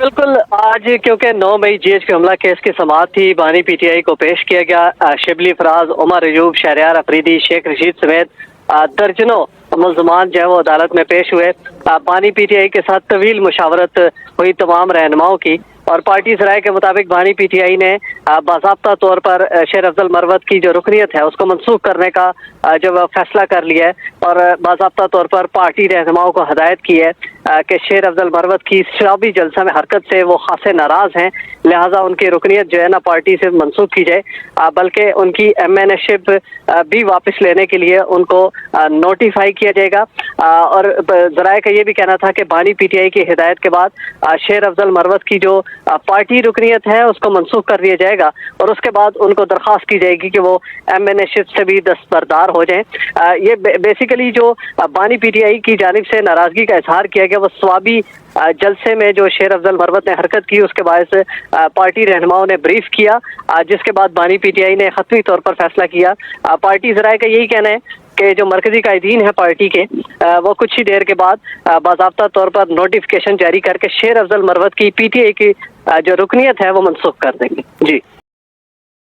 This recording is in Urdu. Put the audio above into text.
بالکل آج کیونکہ 9 مئی جی ایچ پی حملہ کیس کی سماعت تھی، بانی پی ٹی آئی کو پیش کیا گیا۔ شبلی فراز، عمر ایوب، شہریار افریدی، شیخ رشید سمیت درجنوں ملزمان جو ہے وہ عدالت میں پیش ہوئے۔ بانی پی ٹی آئی کے ساتھ طویل مشاورت ہوئی تمام رہنماؤں کی، اور پارٹی رائے کے مطابق بانی پی ٹی آئی نے باضابطہ طور پر شیر افضل مروت کی جو رکنیت ہے اس کو منسوخ کرنے کا جو فیصلہ کر لیا ہے، اور باضابطہ طور پر پارٹی رہنماؤں کو ہدایت کی ہے کہ شیر افضل مروت کی شرابی جلسہ میں حرکت سے وہ خاصے ناراض ہیں، لہٰذا ان کی رکنیت جو ہے نا پارٹی سے منسوخ کی جائے، بلکہ ان کی ایم این اے شپ بھی واپس لینے کے لیے ان کو نوٹیفائی کیا جائے گا۔ اور ذرائع کا یہ بھی کہنا تھا کہ بانی پی ٹی آئی کی ہدایت کے بعد شیر افضل مروت کی جو پارٹی رکنیت ہے اس کو منسوخ کر دیا جائے گا، اور اس کے بعد ان کو درخواست کی جائے گی کہ وہ ایم این اے شپ سے بھی دستبردار ہو جائیں۔ یہ بیسیکلی جو بانی پی ٹی آئی کی جانب سے ناراضگی کا اظہار کیا گیا وہ ثوابی جلسے میں جو شیر افضل مروت نے حرکت کی اس کے باعث پارٹی رہنماؤں نے بریف کیا، جس کے بعد بانی پی ٹی آئی نے حتمی طور پر فیصلہ کیا۔ پارٹی ذرائع کا یہی کہنا ہے کہ جو مرکزی قائدین ہیں پارٹی کے، وہ کچھ ہی دیر کے بعد باضابطہ طور پر نوٹیفکیشن جاری کر کے شیر افضل مروت کی پی ٹی آئی کی جو رکنیت ہے وہ منسوخ کر دیں گے۔ جی